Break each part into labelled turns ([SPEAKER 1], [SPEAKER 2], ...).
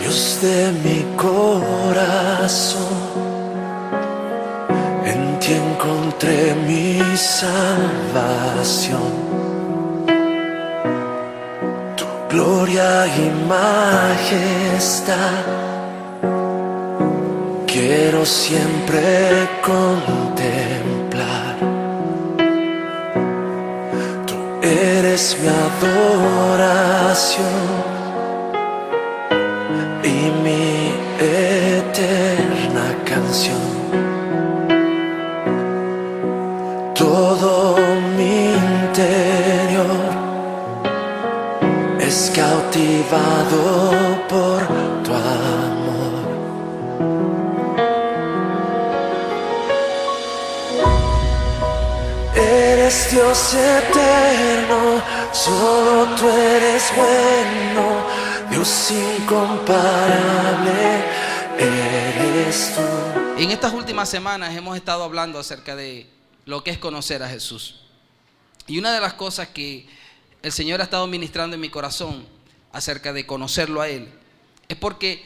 [SPEAKER 1] Dios de mi corazón, en ti encontré mi salvación. Tu gloria y majestad quiero siempre contemplar. Tú eres mi adoración y mi eterna canción. Todo mi interior es cautivado por tu amor. Eres Dios eterno, solo tú eres bueno. Dios incomparable eres tú.
[SPEAKER 2] En estas últimas semanas hemos estado hablando acerca de lo que es conocer a Jesús. Y una de las cosas que el Señor ha estado ministrando en mi corazón acerca de conocerlo a Él es porque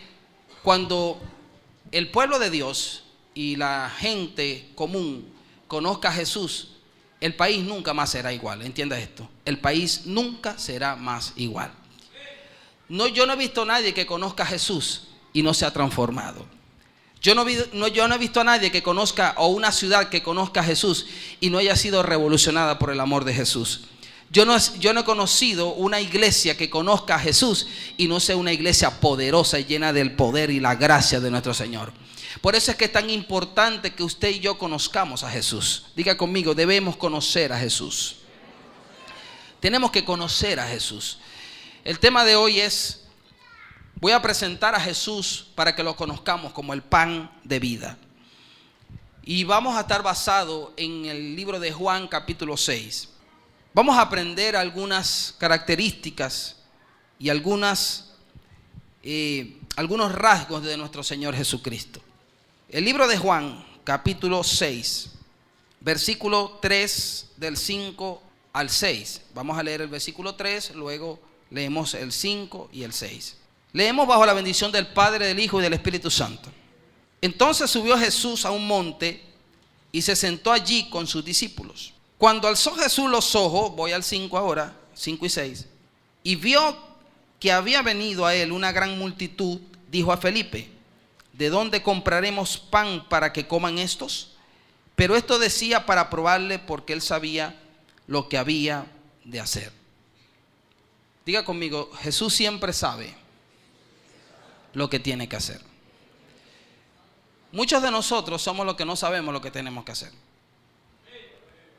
[SPEAKER 2] cuando el pueblo de Dios y la gente común conozca a Jesús, el país nunca más será igual. ¿Entiendes esto? El país nunca será más igual. Yo no he visto a nadie que conozca a Jesús y no se ha transformado. Yo no he visto a nadie que conozca, o una ciudad que conozca a Jesús y no haya sido revolucionada por el amor de Jesús. Yo no he conocido una iglesia que conozca a Jesús y no sea una iglesia poderosa y llena del poder y la gracia de nuestro Señor. Por eso es que es tan importante que usted y yo conozcamos a Jesús. Diga conmigo, debemos conocer a Jesús. Tenemos que conocer a Jesús. El tema de hoy es, voy a presentar a Jesús para que lo conozcamos como el pan de vida. Y vamos a estar basado en el libro de Juan capítulo 6. Vamos a aprender algunas características y algunos rasgos de nuestro Señor Jesucristo. El libro de Juan capítulo 6, versículo 3 del 5 al 6. Vamos a leer el versículo 3, luego leemos el 5 y el 6. Leemos bajo la bendición del Padre, del Hijo y del Espíritu Santo. Entonces subió Jesús a un monte y se sentó allí con sus discípulos. Cuando alzó Jesús los ojos, voy al 5 ahora, 5 y 6, y vio que había venido a él una gran multitud, dijo a Felipe: ¿de dónde compraremos pan para que coman estos? Pero esto decía para probarle, porque él sabía lo que había de hacer. Diga conmigo, Jesús siempre sabe lo que tiene que hacer. Muchos de nosotros somos los que no sabemos lo que tenemos que hacer.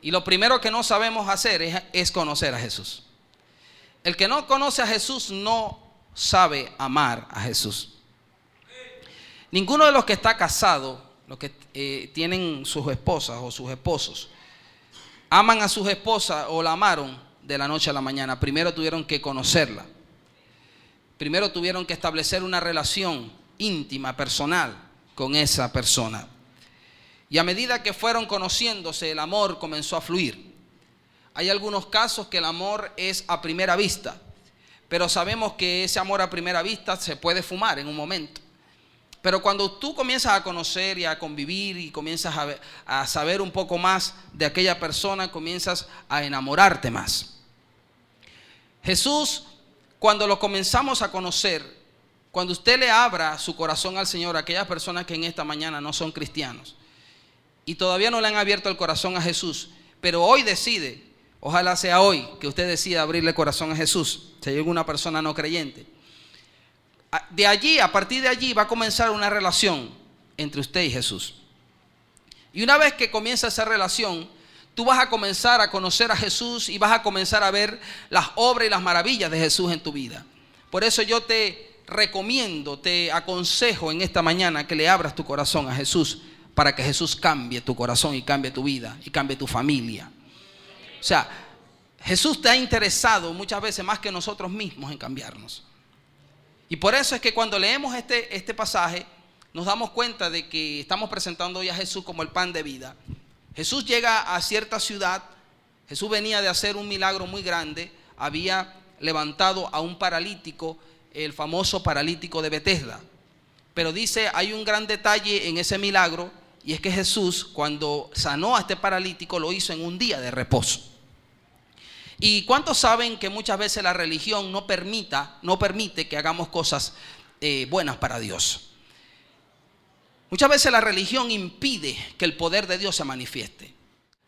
[SPEAKER 2] Y lo primero que no sabemos hacer es conocer a Jesús. El que no conoce a Jesús no sabe amar a Jesús. Ninguno de los que está casado, los que tienen sus esposas o sus esposos, aman a sus esposas o la amaron de la noche a la mañana. Primero tuvieron que conocerla. Primero tuvieron que establecer una relación íntima, personal con esa persona. Y a medida que fueron conociéndose, el amor comenzó a fluir. Hay algunos casos que el amor es a primera vista, pero sabemos que ese amor a primera vista se puede fumar en un momento. Pero cuando tú comienzas a conocer y a convivir y comienzas a saber un poco más de aquella persona, comienzas a enamorarte más. Jesús, cuando lo comenzamos a conocer, cuando usted le abra su corazón al Señor, a aquellas personas que en esta mañana no son cristianos y todavía no le han abierto el corazón a Jesús, pero hoy decide, ojalá sea hoy que usted decida abrirle el corazón a Jesús, si hay alguna persona no creyente. De allí, a partir de allí va a comenzar una relación entre usted y Jesús. Y una vez que comienza esa relación, tú vas a comenzar a conocer a Jesús y vas a comenzar a ver las obras y las maravillas de Jesús en tu vida. Por eso yo te recomiendo, te aconsejo en esta mañana que le abras tu corazón a Jesús, para que Jesús cambie tu corazón y cambie tu vida y cambie tu familia. O sea, Jesús te ha interesado muchas veces más que nosotros mismos en cambiarnos. Y por eso es que cuando leemos este pasaje, nos damos cuenta de que estamos presentando hoy a Jesús como el pan de vida. Jesús llega a cierta ciudad. Jesús venía de hacer un milagro muy grande. Había levantado a un paralítico el famoso paralítico de Betesda. Pero dice, hay un gran detalle en ese milagro, y es que Jesús, cuando sanó a este paralítico, lo hizo en un día de reposo. ¿Y cuántos saben que muchas veces la religión no permite que hagamos cosas buenas para Dios? Muchas veces la religión impide que el poder de Dios se manifieste.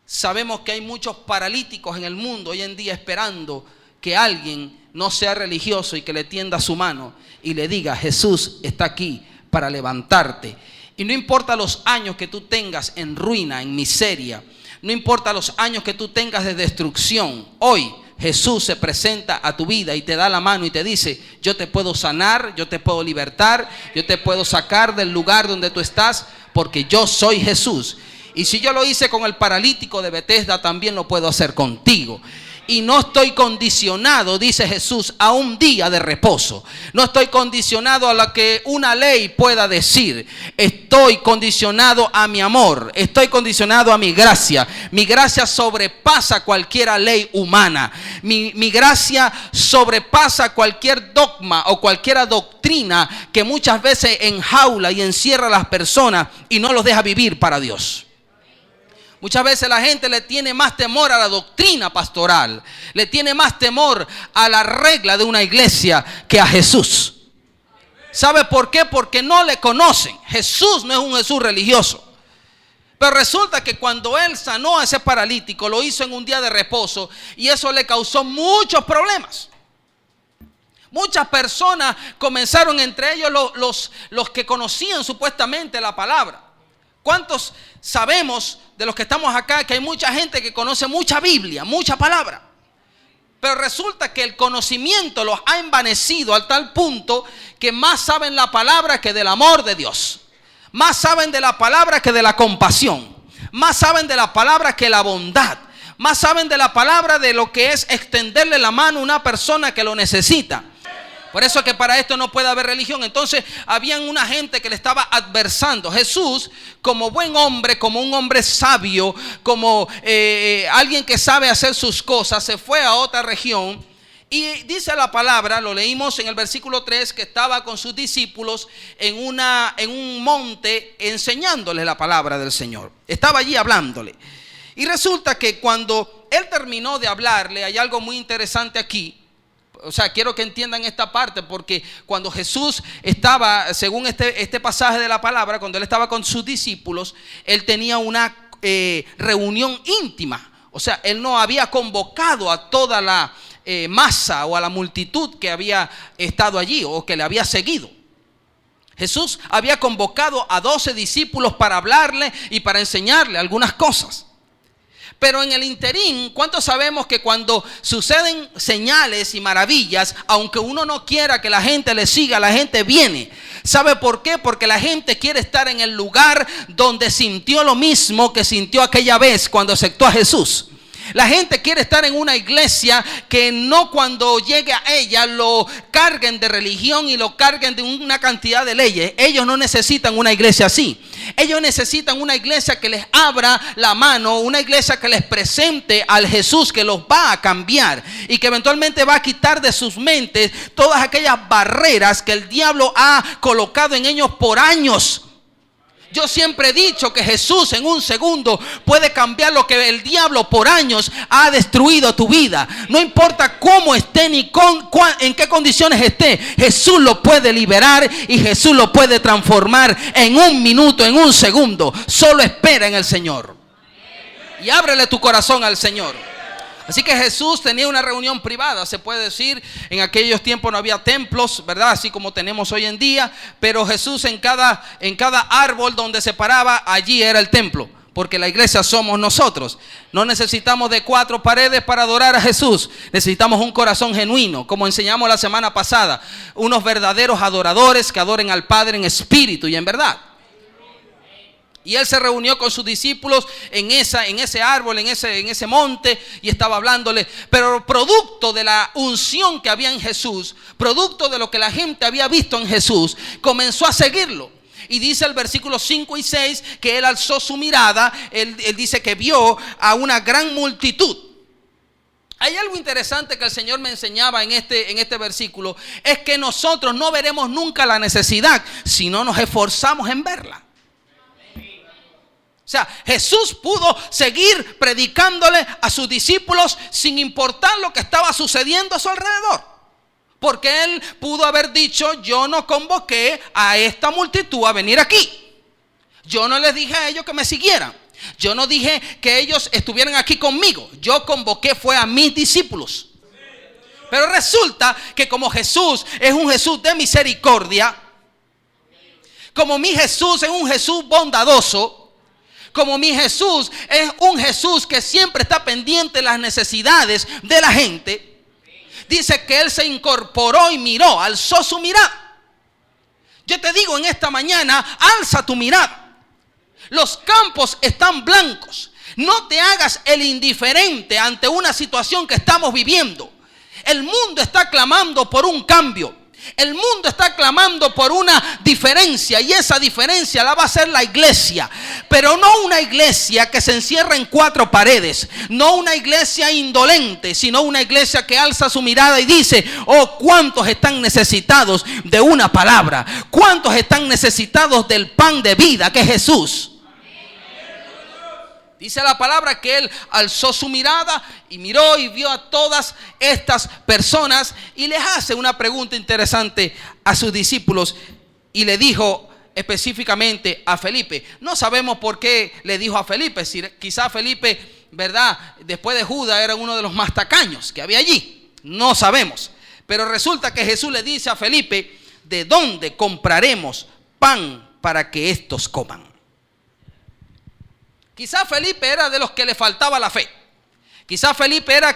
[SPEAKER 2] Sabemos que hay muchos paralíticos en el mundo hoy en día esperando que alguien no sea religioso y que le tienda su mano y le diga: Jesús está aquí para levantarte. Y no importa los años que tú tengas en ruina, en miseria, no importa los años que tú tengas de destrucción, hoy Jesús se presenta a tu vida y te da la mano y te dice: yo te puedo sanar, yo te puedo libertar, yo te puedo sacar del lugar donde tú estás, porque yo soy Jesús. Y si yo lo hice con el paralítico de Betesda, también lo puedo hacer contigo. Y no estoy condicionado, dice Jesús, a un día de reposo. No estoy condicionado a lo que una ley pueda decir. Estoy condicionado a mi amor. Estoy condicionado a mi gracia. Mi gracia sobrepasa cualquier ley humana. Mi gracia sobrepasa cualquier dogma o cualquier doctrina que muchas veces enjaula y encierra a las personas y no los deja vivir para Dios. Muchas veces la gente le tiene más temor a la doctrina pastoral, le tiene más temor a la regla de una iglesia que a Jesús. ¿Sabe por qué? Porque no le conocen. Jesús no es un Jesús religioso. Pero resulta que cuando Él sanó a ese paralítico, lo hizo en un día de reposo, y eso le causó muchos problemas. Muchas personas comenzaron, entre ellos los que conocían supuestamente la palabra. ¿Cuántos sabemos de los que estamos acá que hay mucha gente que conoce mucha Biblia, mucha palabra? Pero resulta que el conocimiento los ha envanecido al tal punto que más saben la palabra que del amor de Dios. Más saben de la palabra que de la compasión. Más saben de la palabra que la bondad. Más saben de la palabra de lo que es extenderle la mano a una persona que lo necesita. Por eso es que para esto no puede haber religión. Entonces habían una gente que le estaba adversando. Jesús, como buen hombre, como un hombre sabio, como alguien que sabe hacer sus cosas, se fue a otra región. Y dice la palabra, lo leímos en el versículo 3, que estaba con sus discípulos en un monte enseñándoles la palabra del Señor. Estaba allí hablándole. Y resulta que cuando Él terminó de hablarle, hay algo muy interesante aquí. O sea, quiero que entiendan esta parte, porque cuando Jesús estaba, según este pasaje de la palabra, cuando Él estaba con sus discípulos, Él tenía una reunión íntima. O sea, Él no había convocado a toda la masa o a la multitud que había estado allí o que le había seguido. Jesús había convocado a 12 discípulos para hablarle y para enseñarle algunas cosas. Pero en el interín, ¿cuántos sabemos que cuando suceden señales y maravillas, aunque uno no quiera que la gente le siga, la gente viene? ¿Sabe por qué? Porque la gente quiere estar en el lugar donde sintió lo mismo que sintió aquella vez cuando aceptó a Jesús. La gente quiere estar en una iglesia que no, cuando llegue a ella, lo carguen de religión y lo carguen de una cantidad de leyes. Ellos no necesitan una iglesia así. Ellos necesitan una iglesia que les abra la mano, una iglesia que les presente al Jesús que los va a cambiar y que eventualmente va a quitar de sus mentes todas aquellas barreras que el diablo ha colocado en ellos por años. Yo siempre he dicho que Jesús en un segundo puede cambiar lo que el diablo por años ha destruido tu vida. No importa cómo esté ni en qué condiciones esté, Jesús lo puede liberar y Jesús lo puede transformar en un minuto, en un segundo. Solo espera en el Señor y ábrele tu corazón al Señor. Así que Jesús tenía una reunión privada, se puede decir. En aquellos tiempos no había templos, ¿verdad? Así como tenemos hoy en día. Pero Jesús en cada árbol donde se paraba, allí era el templo. Porque la iglesia somos nosotros. No necesitamos de 4 paredes para adorar a Jesús. Necesitamos un corazón genuino, como enseñamos la semana pasada. Unos verdaderos adoradores que adoren al Padre en espíritu y en verdad. Y Él se reunió con sus discípulos en ese árbol, en ese monte, y estaba hablándole. Pero producto de la unción que había en Jesús, producto de lo que la gente había visto en Jesús, comenzó a seguirlo. Y dice el versículo 5 y 6 que Él alzó su mirada. Él dice que vio a una gran multitud. Hay algo interesante que el Señor me enseñaba en este versículo, es que nosotros no veremos nunca la necesidad si no nos esforzamos en verla. O sea, Jesús pudo seguir predicándole a sus discípulos sin importar lo que estaba sucediendo a su alrededor. Porque Él pudo haber dicho: yo no convoqué a esta multitud a venir aquí. Yo no les dije a ellos que me siguieran. Yo no dije que ellos estuvieran aquí conmigo. Yo convoqué fue a mis discípulos. Pero resulta que como Jesús es un Jesús de misericordia, como mi Jesús es un Jesús bondadoso, como mi Jesús es un Jesús que siempre está pendiente de las necesidades de la gente, dice que Él se incorporó y miró, alzó su mirada. Yo te digo en esta mañana, alza tu mirada. Los campos están blancos. No te hagas el indiferente ante una situación que estamos viviendo. El mundo está clamando por un cambio. El mundo está clamando por una diferencia, y esa diferencia la va a hacer la iglesia, pero no una iglesia que se encierra en cuatro paredes, no una iglesia indolente, sino una iglesia que alza su mirada y dice: oh, cuántos están necesitados de una palabra, cuántos están necesitados del pan de vida que es Jesús. Dice la palabra que Él alzó su mirada y miró y vio a todas estas personas y les hace una pregunta interesante a sus discípulos y le dijo específicamente a Felipe. No sabemos por qué le dijo a Felipe. Quizá Felipe, ¿verdad?, después de Judas era uno de los más tacaños que había allí. No sabemos. Pero resulta que Jesús le dice a Felipe: ¿de dónde compraremos pan para que estos coman? Quizás Felipe era de los que le faltaba la fe. Quizás Felipe era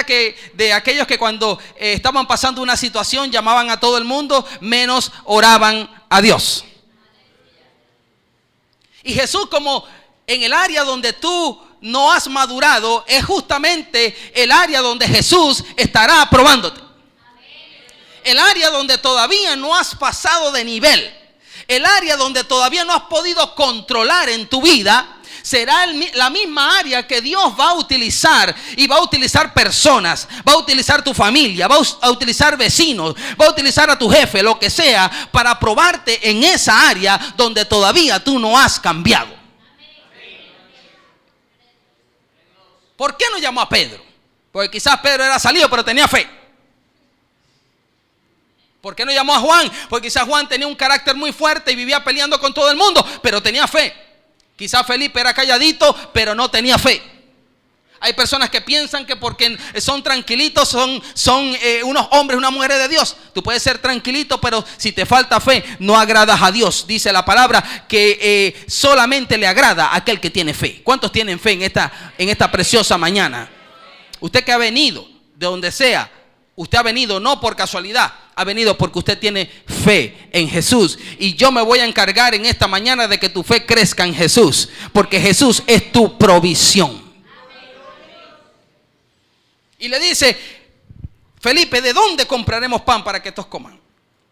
[SPEAKER 2] que de aquellos que cuando estaban pasando una situación llamaban a todo el mundo, menos oraban a Dios. Y Jesús, como en el área donde tú no has madurado, es justamente el área donde Jesús estará aprobándote. El área donde todavía no has pasado de nivel. El área donde todavía no has podido controlar en tu vida. Será la misma área que Dios va a utilizar, y va a utilizar personas, va a utilizar tu familia, va a utilizar vecinos, va a utilizar a tu jefe, lo que sea, para probarte en esa área donde todavía tú no has cambiado. ¿Por qué no llamó a Pedro? Porque quizás Pedro era salido pero tenía fe. ¿Por qué no llamó a Juan? Porque quizás Juan tenía un carácter muy fuerte y vivía peleando con todo el mundo, pero tenía fe. Quizás Felipe era calladito, pero no tenía fe. Hay personas que piensan que porque son tranquilitos son unos hombres, unas mujeres de Dios. Tú puedes ser tranquilito, pero si te falta fe, no agradas a Dios. Dice la palabra que solamente le agrada a aquel que tiene fe. ¿Cuántos tienen fe en esta preciosa mañana? Usted que ha venido de donde sea, usted ha venido no por casualidad, ha venido porque usted tiene fe en Jesús. Y yo me voy a encargar en esta mañana de que tu fe crezca en Jesús, porque Jesús es tu provisión. Y le dice: Felipe, ¿de dónde compraremos pan para que estos coman?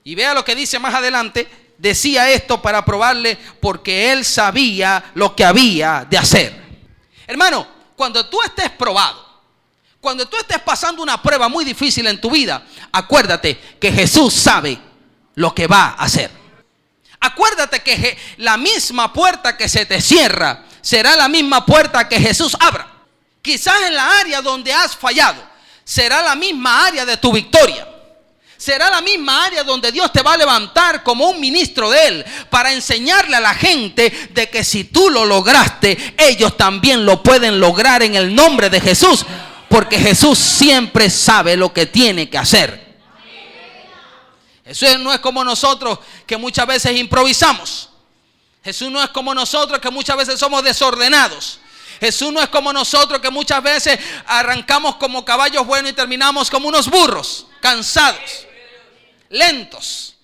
[SPEAKER 2] Y vea lo que dice más adelante. Decía esto para probarle, porque él sabía lo que había de hacer. Hermano, cuando tú estés probado, cuando tú estés pasando una prueba muy difícil en tu vida, acuérdate que Jesús sabe lo que va a hacer. Acuérdate que la misma puerta que se te cierra será la misma puerta que Jesús abra. Quizás en la área donde has fallado será la misma área de tu victoria. Será la misma área donde Dios te va a levantar como un ministro de Él, para enseñarle a la gente de que si tú lo lograste, ellos también lo pueden lograr en el nombre de Jesús. Porque Jesús siempre sabe lo que tiene que hacer. Jesús no es como nosotros, que muchas veces improvisamos. Jesús no es como nosotros, que muchas veces somos desordenados. Jesús no es como nosotros, que muchas veces arrancamos como caballos buenos y terminamos como unos burros, cansados, lentos.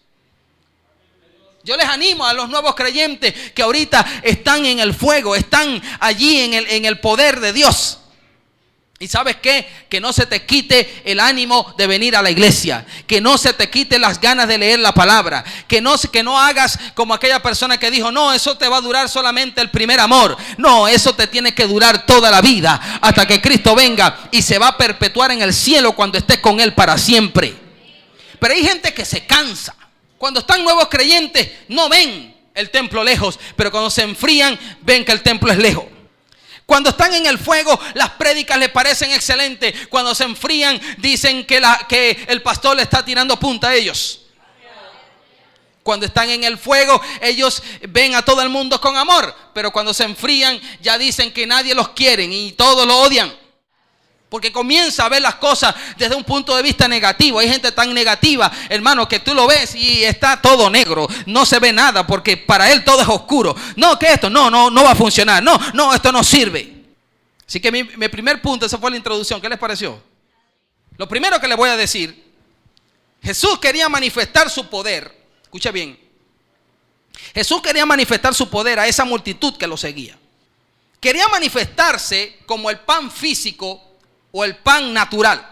[SPEAKER 2] Yo les animo a los nuevos creyentes que ahorita están en el fuego, están allí en el poder de Dios. Y ¿sabes qué? Que no se te quite el ánimo de venir a la iglesia. Que no se te quite las ganas de leer la palabra. Que no hagas como aquella persona que dijo, no, eso te va a durar solamente el primer amor. No, eso te tiene que durar toda la vida hasta que Cristo venga y se va a perpetuar en el cielo cuando estés con Él para siempre. Pero hay gente que se cansa. Cuando están nuevos creyentes no ven el templo lejos, pero cuando se enfrían ven que el templo es lejos. Cuando están en el fuego, las prédicas les parecen excelentes. Cuando se enfrían, dicen que el pastor le está tirando punta a ellos. Cuando están en el fuego, ellos ven a todo el mundo con amor. Pero cuando se enfrían, ya dicen que nadie los quiere y todos lo odian. Porque comienza a ver las cosas desde un punto de vista negativo. Hay gente tan negativa, hermano, que tú lo ves y está todo negro. No se ve nada porque para él todo es oscuro. No, que esto no va a funcionar. No, esto no sirve. Así que mi primer punto, esa fue la introducción. ¿Qué les pareció? Lo primero que les voy a decir, Jesús quería manifestar su poder. Escucha bien. Jesús quería manifestar su poder a esa multitud que lo seguía. Quería manifestarse como el pan físico o el pan natural,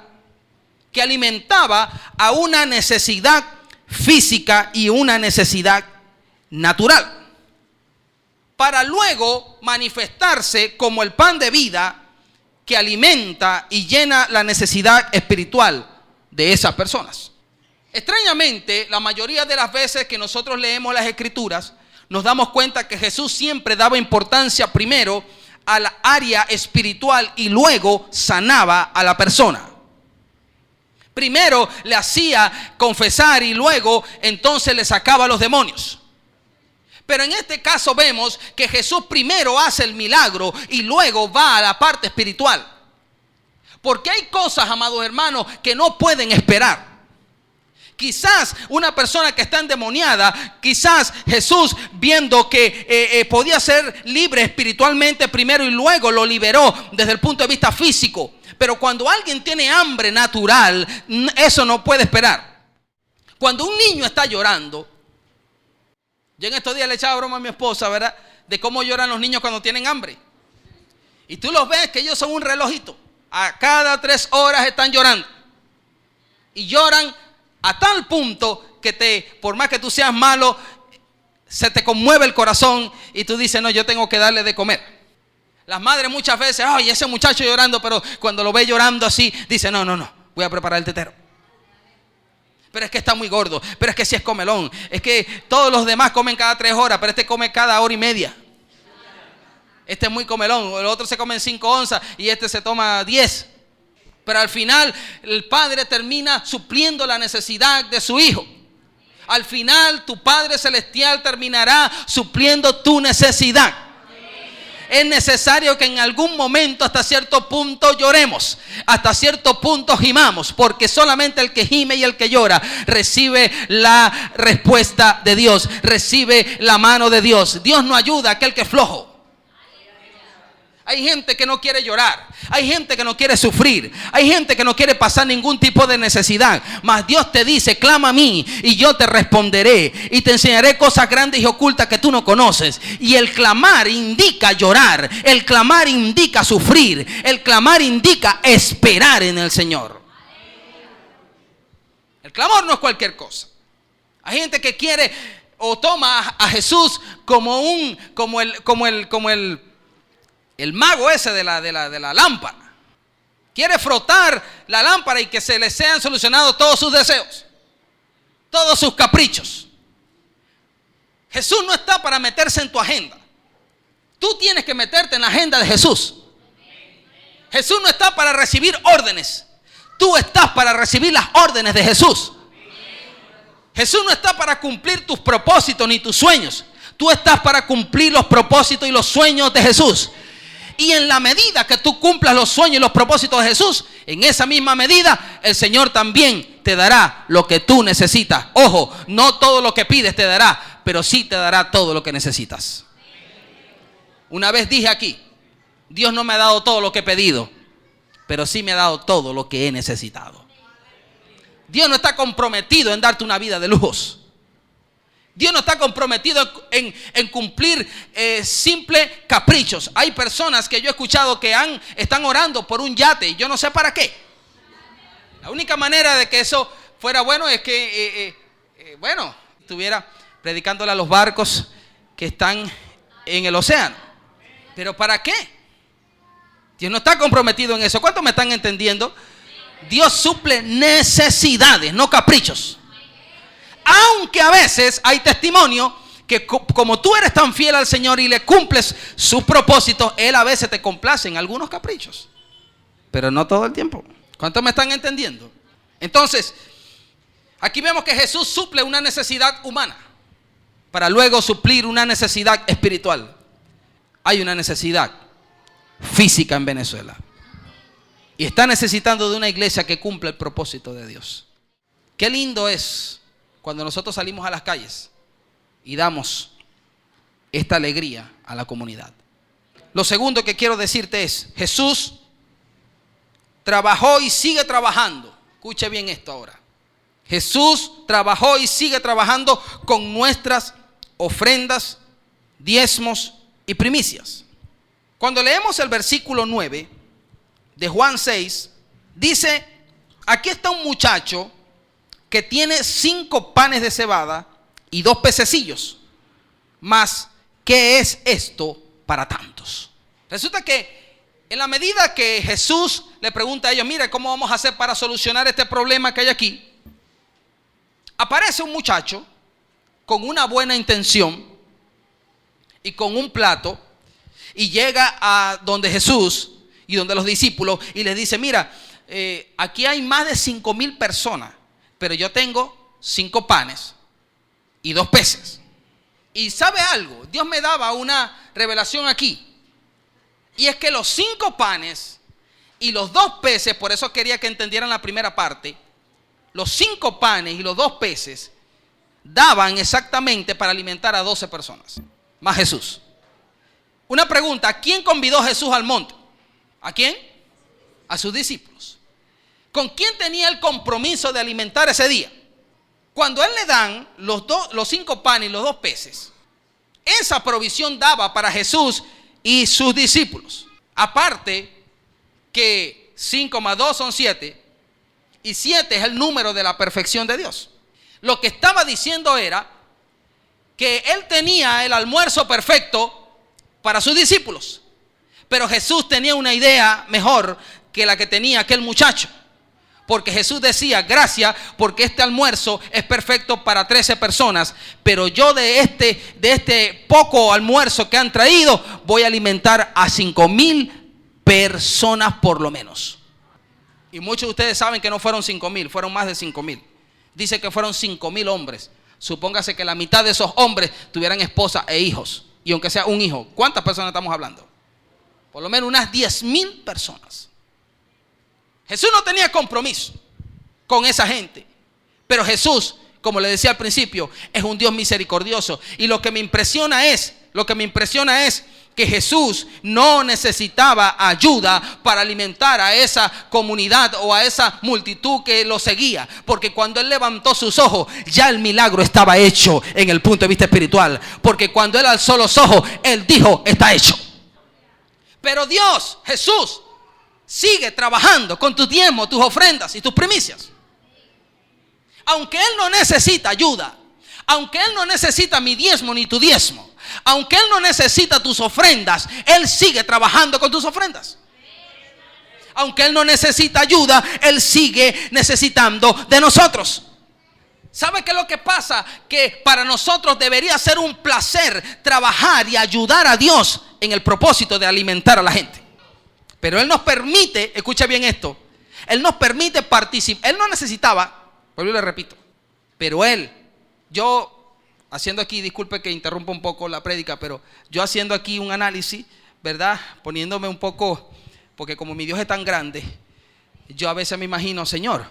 [SPEAKER 2] que alimentaba a una necesidad física y una necesidad natural, para luego manifestarse como el pan de vida que alimenta y llena la necesidad espiritual de esas personas. Extrañamente, la mayoría de las veces que nosotros leemos las Escrituras, nos damos cuenta que Jesús siempre daba importancia primero al área espiritual y luego sanaba a la persona. Primero le hacía confesar y luego entonces le sacaba a los demonios. Pero en este caso vemos que Jesús primero hace el milagro y luego va a la parte espiritual. Porque hay cosas, amados hermanos, que no pueden esperar. Quizás una persona que está endemoniada, quizás Jesús viendo que podía ser libre espiritualmente primero y luego lo liberó desde el punto de vista físico. Pero cuando alguien tiene hambre natural, eso no puede esperar. Cuando un niño está llorando, yo en estos días le echaba broma a mi esposa, ¿verdad? De cómo lloran los niños cuando tienen hambre. Y tú los ves que ellos son un relojito. A cada 3 horas están llorando. Y lloran a tal punto que por más que tú seas malo, se te conmueve el corazón y tú dices, no, yo tengo que darle de comer. Las madres muchas veces, ay, ese muchacho llorando, pero cuando lo ve llorando así, dice, no, voy a preparar el tetero. Pero es que está muy gordo, pero es que si es comelón, es que todos los demás comen cada 3 horas, pero este come cada hora y media. Este es muy comelón, el otro se come 5 onzas y este se toma 10. Pero al final el padre termina supliendo la necesidad de su hijo. Al final tu Padre Celestial terminará supliendo tu necesidad. Es necesario que en algún momento hasta cierto punto lloremos, hasta cierto punto gimamos, porque solamente el que gime y el que llora recibe la respuesta de Dios, recibe la mano de Dios. Dios no ayuda a aquel que es flojo. Hay gente que no quiere llorar, hay gente que no quiere sufrir, hay gente que no quiere pasar ningún tipo de necesidad. Mas Dios te dice, clama a mí y yo te responderé y te enseñaré cosas grandes y ocultas que tú no conoces. Y el clamar indica llorar, el clamar indica sufrir, el clamar indica esperar en el Señor. El clamor no es cualquier cosa. Hay gente que quiere o toma a Jesús como el mago ese de la lámpara. Quiere frotar la lámpara y que se le sean solucionados todos sus deseos, todos sus caprichos. Jesús no está para meterse en tu agenda. Tú tienes que meterte en la agenda de Jesús. Jesús no está para recibir órdenes. Tú estás para recibir las órdenes de Jesús. Jesús no está para cumplir tus propósitos ni tus sueños. Tú estás para cumplir los propósitos y los sueños de Jesús. Y en la medida que tú cumplas los sueños y los propósitos de Jesús, en esa misma medida el Señor también te dará lo que tú necesitas. Ojo, no todo lo que pides te dará, pero sí te dará todo lo que necesitas. Una vez dije aquí, Dios no me ha dado todo lo que he pedido, pero sí me ha dado todo lo que he necesitado. Dios no está comprometido en darte una vida de lujos. Dios no está comprometido en cumplir simples caprichos. Hay personas que yo he escuchado que están orando por un yate y yo no sé para qué. La única manera de que eso fuera bueno es que, estuviera predicándole a los barcos que están en el océano. ¿Pero para qué? Dios no está comprometido en eso. ¿Cuántos me están entendiendo? Dios suple necesidades, no caprichos. Aunque a veces hay testimonio que como tú eres tan fiel al Señor y le cumples sus propósitos, Él a veces te complace en algunos caprichos. Pero no todo el tiempo. ¿Cuántos me están entendiendo? Entonces, aquí vemos que Jesús suple una necesidad humana para luego suplir una necesidad espiritual. Hay una necesidad física en Venezuela y está necesitando de una iglesia que cumpla el propósito de Dios. Qué lindo es cuando nosotros salimos a las calles y damos esta alegría a la comunidad. Lo segundo que quiero decirte es, Jesús trabajó y sigue trabajando. Escuche bien esto ahora. Jesús trabajó y sigue trabajando con nuestras ofrendas, diezmos y primicias. Cuando leemos el versículo 9 de Juan 6, dice, aquí está un muchacho que tiene 5 panes de cebada y 2 pececillos. Mas, ¿qué es esto para tantos? Resulta que en la medida que Jesús le pregunta a ellos, mire, ¿cómo vamos a hacer para solucionar este problema que hay aquí? Aparece un muchacho con una buena intención y con un plato y llega a donde Jesús y donde los discípulos y les dice, mira, aquí hay más de 5,000 personas. Pero yo tengo 5 panes y 2 peces. Y ¿sabe algo? Dios me daba una revelación aquí. Y es que los 5 panes y los 2 peces, por eso quería que entendieran la primera parte, los 5 panes y los 2 peces daban exactamente para alimentar a 12 personas. Más Jesús. Una pregunta, ¿a quién convidó Jesús al monte? ¿A quién? A sus discípulos. ¿Con quién tenía el compromiso de alimentar ese día? Cuando Él le dan los 5 panes y los 2 peces, esa provisión daba para Jesús y sus discípulos. Aparte que 5 más 2 son 7 y 7 es el número de la perfección de Dios. Lo que estaba diciendo era que Él tenía el almuerzo perfecto para sus discípulos. Pero Jesús tenía una idea mejor que la que tenía aquel muchacho. Porque Jesús decía, gracias, porque este almuerzo es perfecto para 13 personas. Pero yo de este poco almuerzo que han traído, voy a alimentar a 5,000 personas por lo menos. Y muchos de ustedes saben que no fueron 5,000, fueron más de 5,000. Dice que fueron 5,000 hombres. Supóngase que la mitad de esos hombres tuvieran esposa e hijos. Y aunque sea un hijo, ¿cuántas personas estamos hablando? Por lo menos unas 10,000 personas. Jesús no tenía compromiso con esa gente. Pero Jesús, como le decía al principio, es un Dios misericordioso. Y lo que me impresiona es que Jesús no necesitaba ayuda para alimentar a esa comunidad o a esa multitud que lo seguía. Porque cuando Él levantó sus ojos, ya el milagro estaba hecho en el punto de vista espiritual. Porque cuando Él alzó los ojos, Él dijo, está hecho. Pero Dios, Jesús, sigue trabajando con tus diezmos, tus ofrendas y tus primicias. Aunque Él no necesita ayuda, aunque Él no necesita mi diezmo ni tu diezmo, aunque Él no necesita tus ofrendas, Él sigue trabajando con tus ofrendas. Aunque Él no necesita ayuda, Él sigue necesitando de nosotros. ¿Sabe qué es lo que pasa? Que para nosotros debería ser un placer trabajar y ayudar a Dios en el propósito de alimentar a la gente. Pero Él nos permite, escucha bien esto, Él nos permite participar. Él no necesitaba, vuelvo y le repito, pero yo haciendo aquí, disculpe que interrumpa un poco la prédica, pero yo haciendo aquí un análisis, ¿verdad? Poniéndome un poco, porque como mi Dios es tan grande, yo a veces me imagino, Señor,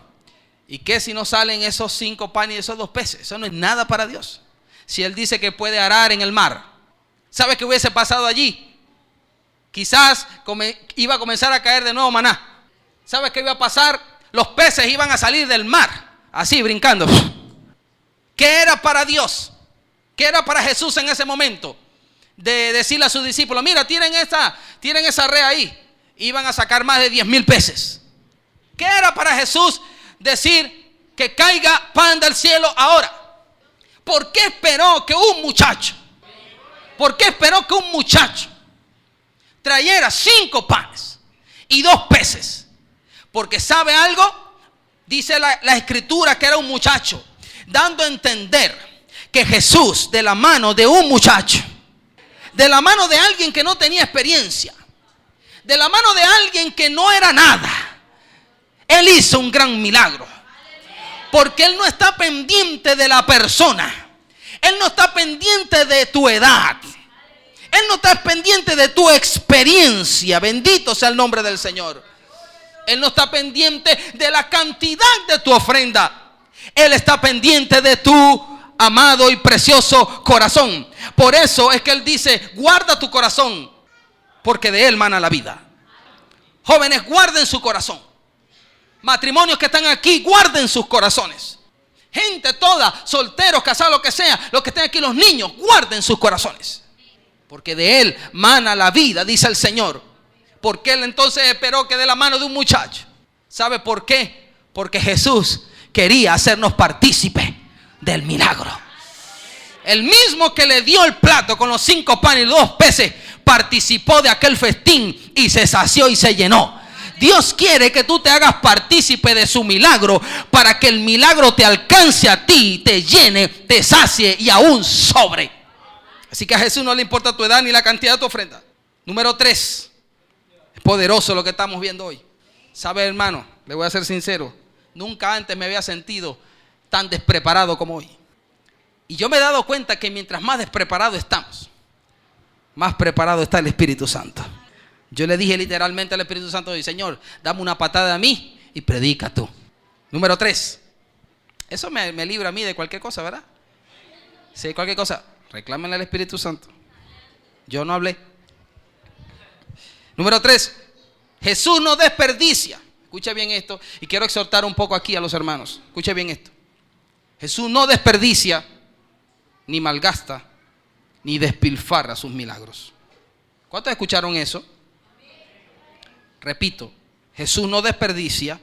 [SPEAKER 2] ¿y qué si no salen esos 5 panes y esos 2 peces? Eso no es nada para Dios. Si Él dice que puede arar en el mar, ¿sabe qué hubiese pasado allí? Quizás iba a comenzar a caer de nuevo maná. ¿Sabes qué iba a pasar? Los peces iban a salir del mar, así brincando. ¿Qué era para Dios? ¿Qué era para Jesús en ese momento? De decirle a sus discípulos, mira, tiren esa red ahí. Iban a sacar más de 10,000 peces. ¿Qué era para Jesús decir que caiga pan del cielo ahora? ¿Por qué esperó que un muchacho trayera 5 panes y 2 peces? Porque ¿sabe algo? Dice la escritura que era un muchacho, dando a entender que Jesús, de la mano de un muchacho, de la mano de alguien que no tenía experiencia, de la mano de alguien que no era nada, Él hizo un gran milagro. Porque Él no está pendiente de la persona. Él no está pendiente de tu edad. Él no está pendiente de tu experiencia. Bendito sea el nombre del Señor. Él no está pendiente de la cantidad de tu ofrenda. Él está pendiente de tu amado y precioso corazón. Por eso es que Él dice, guarda tu corazón, porque de él mana la vida. Jóvenes, guarden su corazón. Matrimonios que están aquí, guarden sus corazones. Gente toda, solteros, casados, lo que sea, los que estén aquí, los niños, guarden sus corazones. Porque de él mana la vida, dice el Señor. Porque Él entonces esperó que de la mano de un muchacho. ¿Sabe por qué? Porque Jesús quería hacernos partícipes del milagro. El mismo que le dio el plato con los 5 panes y 2 peces, participó de aquel festín y se sació y se llenó. Dios quiere que tú te hagas partícipe de su milagro, para que el milagro te alcance a ti, te llene, te sacie y aún sobre. Así que a Jesús no le importa tu edad ni la cantidad de tu ofrenda. Número 3. Es poderoso lo que estamos viendo hoy. ¿Sabe, hermano? Le voy a ser sincero. Nunca antes me había sentido tan despreparado como hoy. Y yo me he dado cuenta que mientras más despreparado estamos, más preparado está el Espíritu Santo. Yo le dije literalmente al Espíritu Santo hoy: Señor, dame una patada a mí y predica tú. Número 3. Eso me libra a mí de cualquier cosa, ¿verdad? Si hay cualquier cosa, reclámenle al Espíritu Santo. Yo no hablé. Número 3. Jesús no desperdicia. Escucha bien esto, y quiero exhortar un poco aquí a los hermanos. Escucha bien esto. Jesús no desperdicia, ni malgasta, ni despilfarra sus milagros. ¿Cuántos escucharon eso? Repito, Jesús no desperdicia,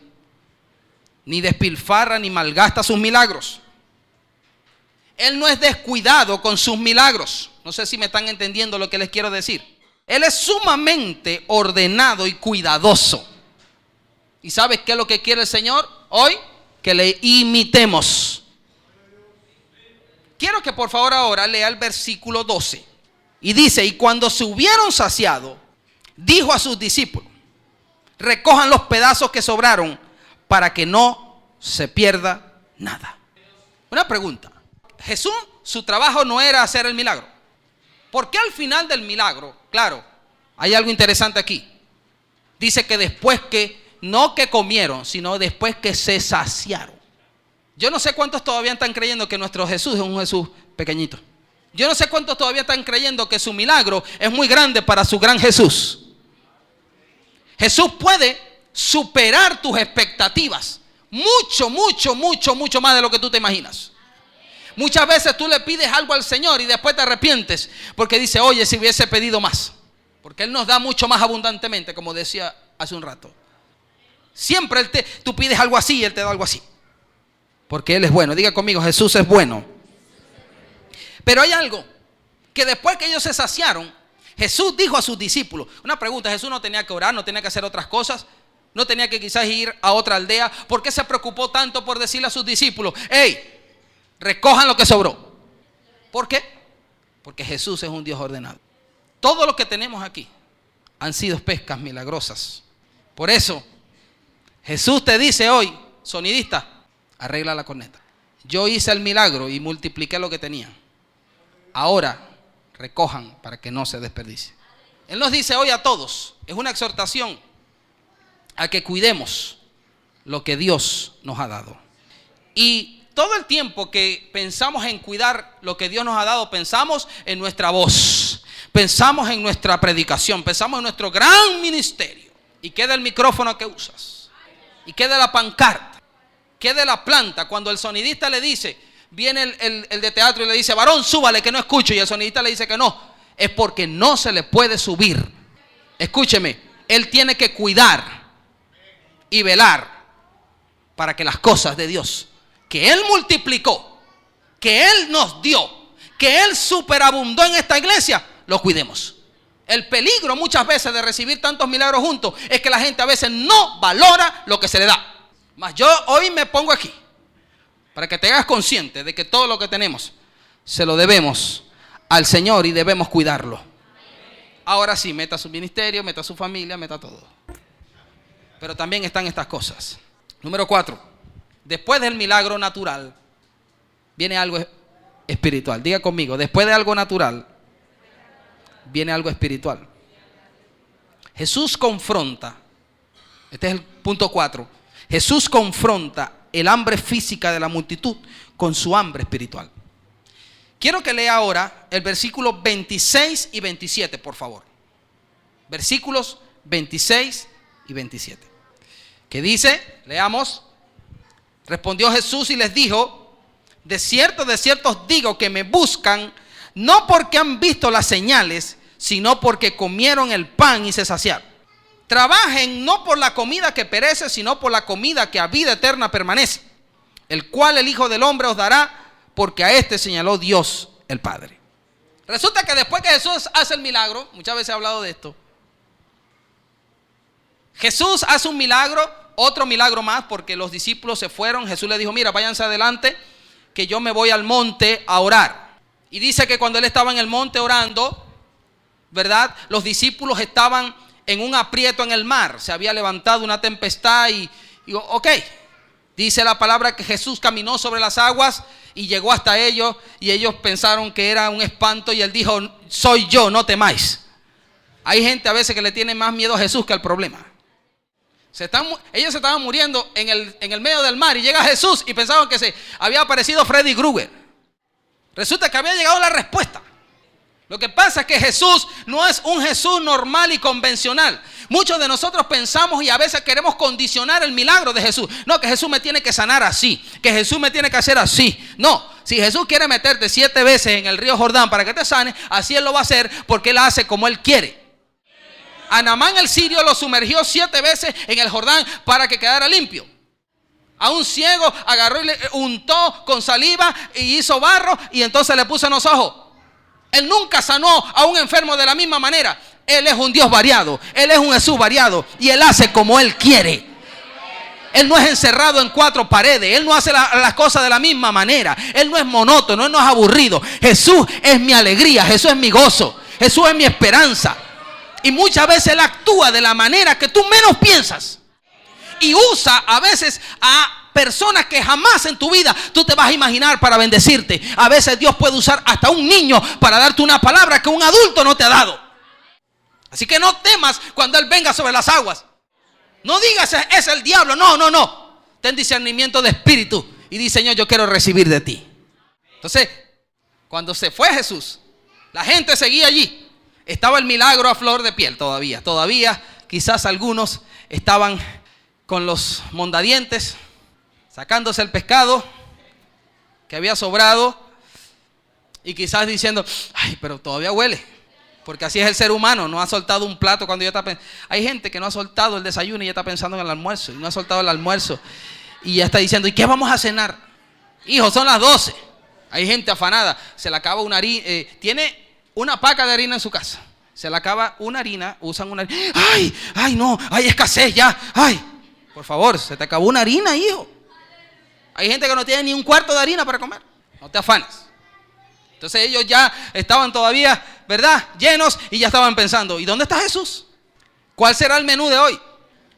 [SPEAKER 2] ni despilfarra, ni malgasta sus milagros. Él no es descuidado con sus milagros. No sé si me están entendiendo lo que les quiero decir. Él es sumamente ordenado y cuidadoso. ¿Y sabes qué es lo que quiere el Señor hoy? Que le imitemos. Quiero que por favor ahora lea el versículo 12. Y dice: y cuando se hubieron saciado, dijo a sus discípulos: recojan los pedazos que sobraron, para que no se pierda nada. Una pregunta. Jesús, su trabajo no era hacer el milagro. ¿Por qué al final del milagro? Claro, hay algo interesante aquí. Dice que después que, no que comieron, sino después que se saciaron. Yo no sé cuántos todavía están creyendo que nuestro Jesús es un Jesús pequeñito. Yo no sé cuántos todavía están creyendo que su milagro es muy grande para su gran Jesús. Jesús puede superar tus expectativas. Mucho, mucho, mucho, mucho más de lo que tú te imaginas. Muchas veces tú le pides algo al Señor y después te arrepientes porque dice: oye, si hubiese pedido más. Porque Él nos da mucho más abundantemente, como decía hace un rato. Siempre tú pides algo así y Él te da algo así. Porque Él es bueno. Diga conmigo: Jesús es bueno. Pero hay algo, que después que ellos se saciaron, Jesús dijo a sus discípulos. Una pregunta: Jesús no tenía que orar, no tenía que hacer otras cosas, no tenía que quizás ir a otra aldea. ¿Por qué se preocupó tanto por decirle a sus discípulos: hey, recojan lo que sobró? ¿Por qué? Porque Jesús es un Dios ordenado. Todo lo que tenemos aquí han sido pescas milagrosas. Por eso Jesús te dice hoy: sonidista, arregla la corneta. Yo hice el milagro y multipliqué lo que tenía. Ahora recojan para que no se desperdicie. Él nos dice hoy a todos, es una exhortación a que cuidemos lo que Dios nos ha dado. Y todo el tiempo que pensamos en cuidar lo que Dios nos ha dado, pensamos en nuestra voz, pensamos en nuestra predicación, pensamos en nuestro gran ministerio. ¿Y qué del micrófono que usas? ¿Y qué de la pancarta? ¿Qué de la planta? Cuando el sonidista le dice: viene el de teatro y le dice, varón, súbale que no escucho, y el sonidista le dice que no, es porque no se le puede subir. Escúcheme, él tiene que cuidar y velar para que las cosas de Dios, que Él multiplicó, que Él nos dio, que Él superabundó en esta iglesia, lo cuidemos. El peligro muchas veces de recibir tantos milagros juntos es que la gente a veces no valora lo que se le da. Mas yo hoy me pongo aquí para que te hagas consciente de que todo lo que tenemos se lo debemos al Señor y debemos cuidarlo. Ahora sí, meta su ministerio, meta su familia, meta todo. Pero también están estas cosas. Número 4. Después del milagro natural viene algo espiritual. Diga conmigo, después de algo natural viene algo espiritual. Jesús confronta, este es el punto 4. Jesús confronta el hambre física de la multitud con su hambre espiritual. Quiero que lea ahora el versículo 26 y 27, por favor. Versículos 26 y 27. Que dice, leamos, respondió Jesús y les dijo, de cierto os digo que me buscan, no porque han visto las señales, sino porque comieron el pan y se saciaron. Trabajen no por la comida que perece, sino por la comida que a vida eterna permanece, el cual el Hijo del Hombre os dará, porque a este señaló Dios el Padre. Resulta que después que Jesús hace el milagro, muchas veces he hablado de esto, Jesús hace un milagro, otro milagro más, porque los discípulos se fueron. Jesús les dijo, mira, váyanse adelante, que yo me voy al monte a orar. Y dice que cuando él estaba en el monte orando, ¿verdad? Los discípulos estaban en un aprieto en el mar. Se había levantado una tempestad y ok. Dice la palabra que Jesús caminó sobre las aguas y llegó hasta ellos, y ellos pensaron que era un espanto, y él dijo, soy yo, no temáis. Hay gente a veces que le tiene más miedo a Jesús que al problema. Ellos se estaban muriendo en el medio del mar, y llega Jesús y pensaban que se había aparecido Freddy Krueger. Resulta que había llegado la respuesta. Lo que pasa es que Jesús no es un Jesús normal y convencional. Muchos de nosotros pensamos y a veces queremos condicionar el milagro de Jesús. No, que Jesús me tiene que sanar así, que Jesús me tiene que hacer así. No, si Jesús quiere meterte 7 veces en el río Jordán para que te sane, así Él lo va a hacer, porque Él hace como Él quiere. A Naamán el sirio lo sumergió 7 veces en el Jordán para que quedara limpio. A un ciego agarró y le untó con saliva y hizo barro, y entonces le puso en los ojos. Él nunca sanó a un enfermo de la misma manera. Él es un Dios variado, Él es un Jesús variado, y Él hace como Él quiere. Él no es encerrado en 4 paredes. Él no hace las cosas de la misma manera. Él no es monótono, Él no es aburrido. Jesús es mi alegría, Jesús es mi gozo, Jesús es mi esperanza. Y muchas veces Él actúa de la manera que tú menos piensas. Y usa a veces a personas que jamás en tu vida tú te vas a imaginar para bendecirte. A veces Dios puede usar hasta un niño para darte una palabra que un adulto no te ha dado. Así que no temas cuando Él venga sobre las aguas. No digas, es el diablo. No. Ten discernimiento de espíritu y di, Señor, yo quiero recibir de ti. Entonces, cuando se fue Jesús, la gente seguía allí. Estaba el milagro a flor de piel todavía. Todavía quizás algunos estaban con los mondadientes, sacándose el pescado que había sobrado, y quizás diciendo, ay, pero todavía huele, porque así es el ser humano. No ha soltado un plato cuando ya está pensando. Hay gente que no ha soltado el desayuno y ya está pensando en el almuerzo, y no ha soltado el almuerzo y ya está diciendo, ¿y qué vamos a cenar? Hijo, son las 12. Hay gente afanada, se le acaba una harina, tiene una paca de harina en su casa, se le acaba una harina, usan una harina. Ay, no, hay escasez ya. Ay, por favor, se te acabó una harina, hijo. Hay gente que no tiene ni un cuarto de harina para comer. No te afanes. Entonces ellos ya estaban todavía, ¿verdad?, llenos, y ya estaban pensando, ¿y dónde está Jesús? ¿Cuál será el menú de hoy?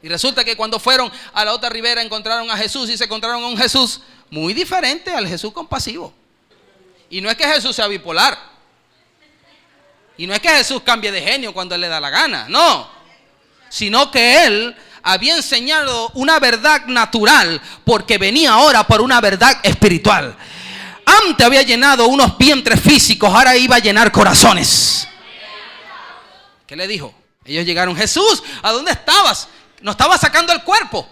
[SPEAKER 2] Y resulta que cuando fueron a la otra ribera encontraron a Jesús, y se encontraron a un Jesús muy diferente al Jesús compasivo. Y no es que Jesús sea bipolar. Y no es que Jesús cambie de genio cuando Él le da la gana. No. Sino que Él había enseñado una verdad natural, porque venía ahora por una verdad espiritual. Antes había llenado unos vientres físicos, ahora iba a llenar corazones. ¿Qué le dijo? Ellos llegaron, Jesús, ¿a dónde estabas? Nos estaba sacando el cuerpo.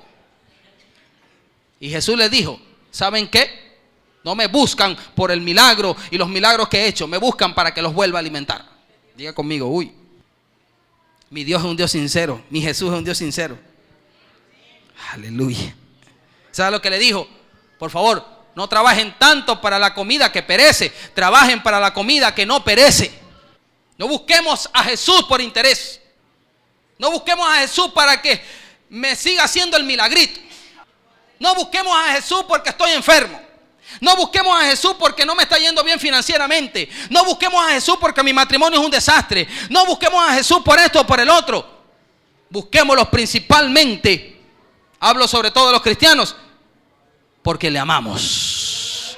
[SPEAKER 2] Y Jesús les dijo, ¿saben qué? No me buscan por el milagro y los milagros que he hecho. Me buscan para que los vuelva a alimentar. Diga conmigo, uy. Mi Dios es un Dios sincero. Mi Jesús es un Dios sincero. Aleluya. ¿Sabe lo que le dijo? Por favor, no trabajen tanto para la comida que perece. Trabajen para la comida que no perece. No busquemos a Jesús por interés. No busquemos a Jesús para que me siga haciendo el milagrito. No busquemos a Jesús porque estoy enfermo. No busquemos a Jesús porque no me está yendo bien financieramente. No busquemos a Jesús porque mi matrimonio es un desastre. No busquemos a Jesús por esto o por el otro. Busquémoslo principalmente, hablo sobre todo de los cristianos, porque le amamos.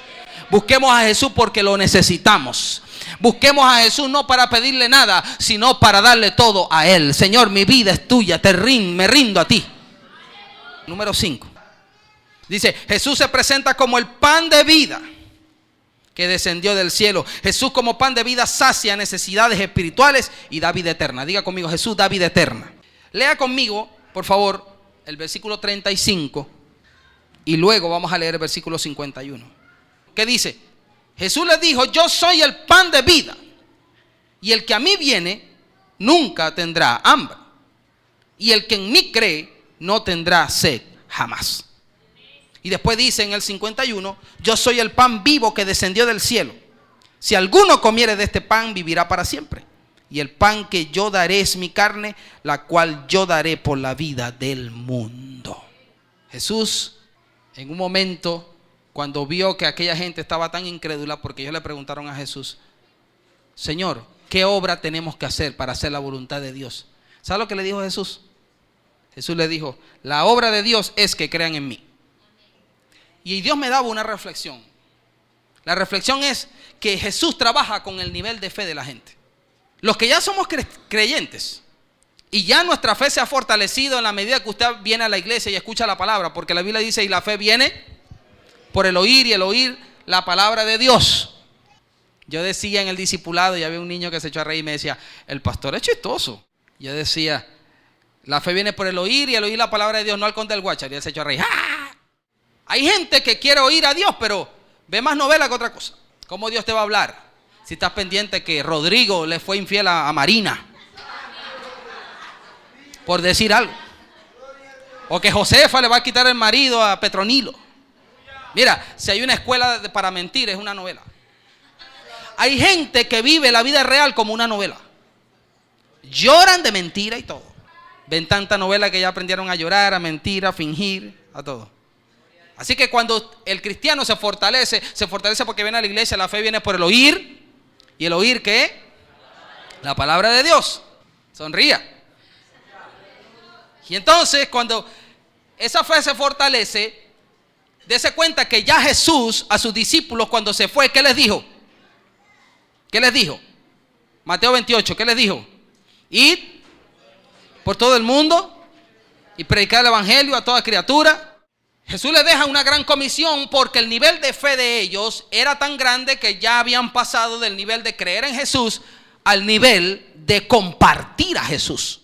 [SPEAKER 2] Busquemos a Jesús porque lo necesitamos. Busquemos a Jesús no para pedirle nada, sino para darle todo a Él. Señor, mi vida es tuya, me rindo a ti. Número 5. Dice, Jesús se presenta como el pan de vida que descendió del cielo. Jesús como pan de vida sacia necesidades espirituales y da vida eterna. Diga conmigo, Jesús da vida eterna. Lea conmigo, por favor, el versículo 35 y luego vamos a leer el versículo 51. ¿Qué dice? Jesús les dijo, yo soy el pan de vida y el que a mí viene nunca tendrá hambre y el que en mí cree no tendrá sed jamás. Y después dice en el 51, yo soy el pan vivo que descendió del cielo. Si alguno comiere de este pan, vivirá para siempre. Y el pan que yo daré es mi carne, la cual yo daré por la vida del mundo. Jesús, en un momento, cuando vio que aquella gente estaba tan incrédula, porque ellos le preguntaron a Jesús, Señor, ¿qué obra tenemos que hacer para hacer la voluntad de Dios? ¿Sabe lo que le dijo Jesús? Jesús le dijo, la obra de Dios es que crean en mí. Y Dios me daba una reflexión. La reflexión es que Jesús trabaja con el nivel de fe de la gente. Los que ya somos creyentes y ya nuestra fe se ha fortalecido en la medida que usted viene a la iglesia y escucha la palabra, porque la Biblia dice, y la fe viene por el oír y el oír la palabra de Dios. Yo decía en el discipulado, y había un niño que se echó a reír y me decía, el pastor es chistoso. Yo decía, la fe viene por el oír y el oír la palabra de Dios, no al conde del Guachar. Y él se echó a reír. ¡Ah! Hay gente que quiere oír a Dios, pero ve más novela que otra cosa. ¿Cómo Dios te va a hablar? Si estás pendiente que Rodrigo le fue infiel a Marina, por decir algo. O que Josefa le va a quitar el marido a Petronilo. Mira, si hay una escuela para mentir, es una novela. Hay gente que vive la vida real como una novela. Lloran de mentira y todo. Ven tanta novela que ya aprendieron a llorar, a mentir, a fingir, a todo. Así que cuando el cristiano se fortalece porque viene a la iglesia. La fe viene por el oír. ¿Y el oír qué? La palabra de Dios. Sonría. Y entonces cuando esa fe se fortalece, dése cuenta que ya Jesús a sus discípulos cuando se fue, ¿qué les dijo? ¿Qué les dijo? Mateo 28, ¿qué les dijo? Id por todo el mundo y predicar el evangelio a toda criatura. Jesús les deja una gran comisión porque el nivel de fe de ellos era tan grande que ya habían pasado del nivel de creer en Jesús al nivel de compartir a Jesús.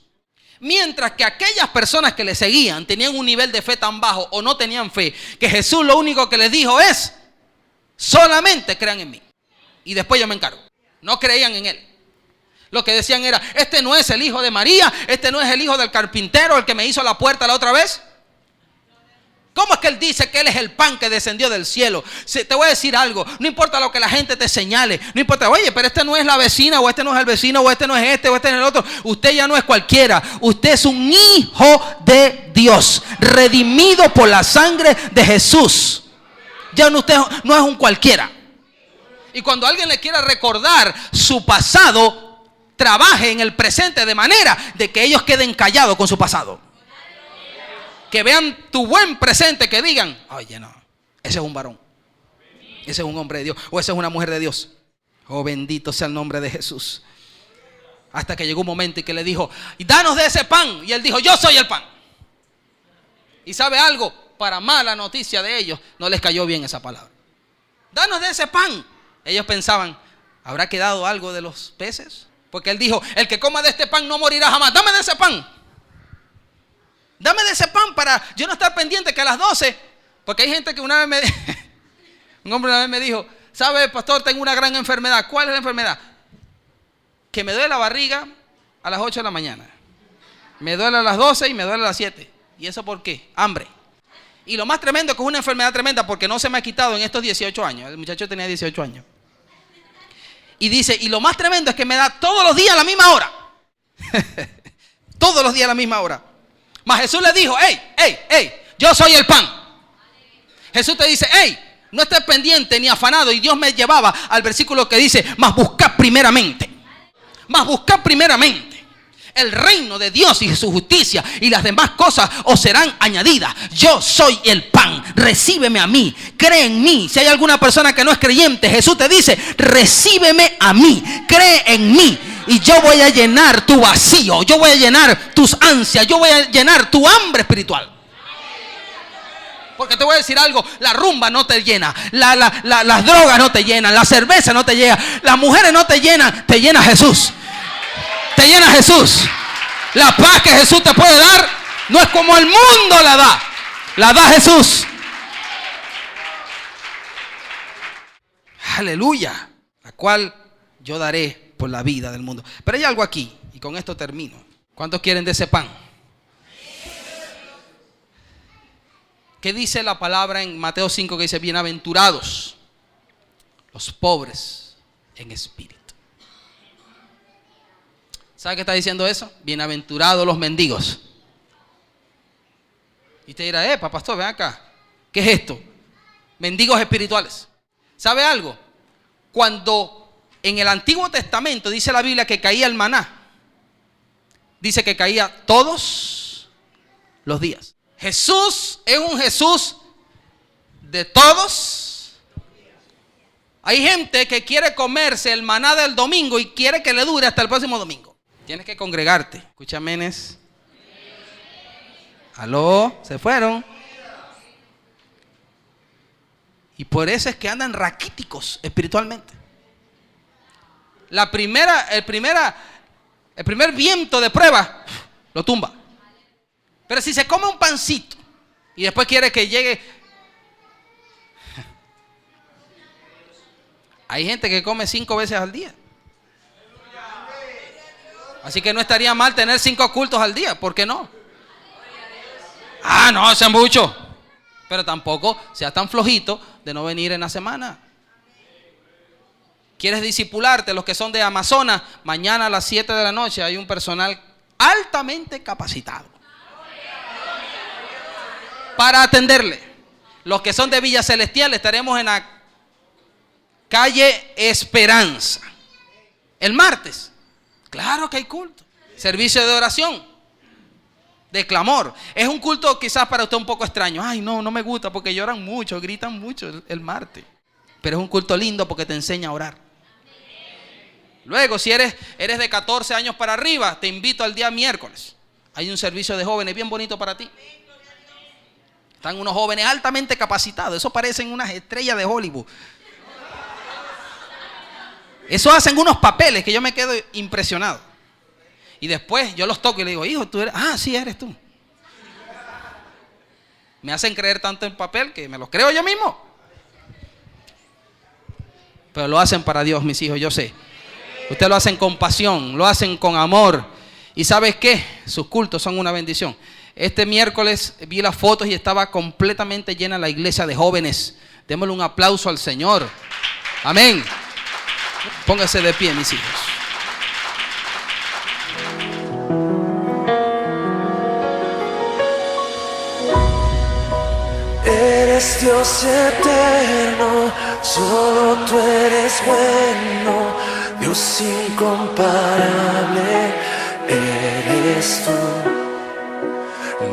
[SPEAKER 2] Mientras que aquellas personas que le seguían tenían un nivel de fe tan bajo o no tenían fe, que Jesús lo único que les dijo es, solamente crean en mí y después yo me encargo. No creían en Él. Lo que decían era, este no es el hijo de María, este no es el hijo del carpintero, el que me hizo la puerta la otra vez. ¿Cómo es que Él dice que Él es el pan que descendió del cielo? Te voy a decir algo, no importa lo que la gente te señale, no importa, oye, pero este no es la vecina, o este no es el vecino, o este no es este, o este no es el otro. Usted ya no es cualquiera, usted es un hijo de Dios, redimido por la sangre de Jesús. Ya no, usted no es un cualquiera. Y cuando alguien le quiera recordar su pasado, trabaje en el presente de manera de que ellos queden callados con su pasado. Que vean tu buen presente, que digan, oye, no, ese es un varón, ese es un hombre de Dios, o esa es una mujer de Dios. Oh, bendito sea el nombre de Jesús. Hasta que llegó un momento y que le dijo, danos de ese pan. Y él dijo, yo soy el pan. Y sabe algo, para mala noticia de ellos, no les cayó bien esa palabra. Danos de ese pan. Ellos pensaban, ¿habrá quedado algo de los peces? Porque él dijo, el que coma de este pan no morirá jamás. Dame de ese pan. Dame de ese pan para yo no estar pendiente que a las 12, porque hay gente que una vez Un hombre una vez me dijo, ¿sabe, pastor? Tengo una gran enfermedad. ¿Cuál es la enfermedad? Que me duele la barriga a las 8 de la mañana. Me duele a las 12 y me duele a las 7. ¿Y eso por qué? Hambre. Y lo más tremendo es que es una enfermedad tremenda porque no se me ha quitado en estos 18 años. El muchacho tenía 18 años. Y dice, y lo más tremendo es que me da todos los días a la misma hora. Todos los días a la misma hora. Mas Jesús le dijo, hey, yo soy el pan. Jesús te dice, hey, no estés pendiente ni afanado. Y Dios me llevaba al versículo que dice, mas buscad primeramente el reino de Dios y su justicia, y las demás cosas os serán añadidas. Yo soy el pan, recíbeme a mí, cree en mí. Si hay alguna persona que no es creyente, Jesús te dice, recíbeme a mí, cree en mí, y yo voy a llenar tu vacío, yo voy a llenar tus ansias, yo voy a llenar tu hambre espiritual. Porque te voy a decir algo, la rumba no te llena, las drogas no te llenan, la cerveza no te llena, las mujeres no te llenan, te llena Jesús. Te llena Jesús. La paz que Jesús te puede dar no es como el mundo la da Jesús. Aleluya. La cual yo daré por la vida del mundo. Pero hay algo aquí, y con esto termino. ¿Cuántos quieren de ese pan? ¿Qué dice la palabra en Mateo 5 que dice, bienaventurados los pobres en espíritu? ¿Sabe qué está diciendo eso? Bienaventurados los mendigos. Y te dirá, pastor, ven acá. ¿Qué es esto? Mendigos espirituales. ¿Sabe algo? Cuando en el Antiguo Testamento dice la Biblia que caía el maná, dice que caía todos los días. Jesús es un Jesús de todos. Hay gente que quiere comerse el maná del domingo y quiere que le dure hasta el próximo domingo. Tienes que congregarte. Escucha, menes. Aló, se fueron. Y por eso es que andan raquíticos espiritualmente. El primer viento de prueba lo tumba. Pero si se come un pancito y después quiere que llegue. Hay gente que come 5 veces al día. Así que no estaría mal tener 5 cultos al día. ¿Por qué no? No, eso es mucho. Pero tampoco seas tan flojito de no venir en la semana. ¿Quieres discipularte? Los que son de Amazonas, mañana a las 7 de la noche hay un personal altamente capacitado para atenderle. Los que son de Villa Celestial estaremos en la calle Esperanza el martes. Claro que hay culto. Servicio de oración, de clamor. Es un culto quizás para usted un poco extraño. Ay, no me gusta porque lloran mucho, gritan mucho el martes. Pero es un culto lindo porque te enseña a orar. Luego, si eres de 14 años para arriba, te invito al día miércoles. Hay un servicio de jóvenes bien bonito para ti. Están unos jóvenes altamente capacitados. Eso parecen unas estrellas de Hollywood. Eso hacen unos papeles que yo me quedo impresionado. Y después yo los toco y le digo, hijo, tú eres. Sí, eres tú. Me hacen creer tanto en papel que me los creo yo mismo. Pero lo hacen para Dios, mis hijos, yo sé. Ustedes lo hacen con pasión, lo hacen con amor. ¿Y sabes qué? Sus cultos son una bendición. Este miércoles vi las fotos y estaba completamente llena la iglesia de jóvenes. Démosle un aplauso al Señor. Amén. Póngase de pie, mis hijos.
[SPEAKER 1] Eres Dios eterno, solo tú eres bueno, Dios incomparable, eres tú.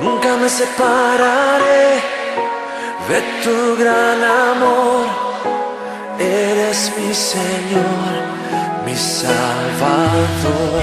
[SPEAKER 1] Nunca me separaré de tu gran amor. Eres mi Señor, mi Salvador.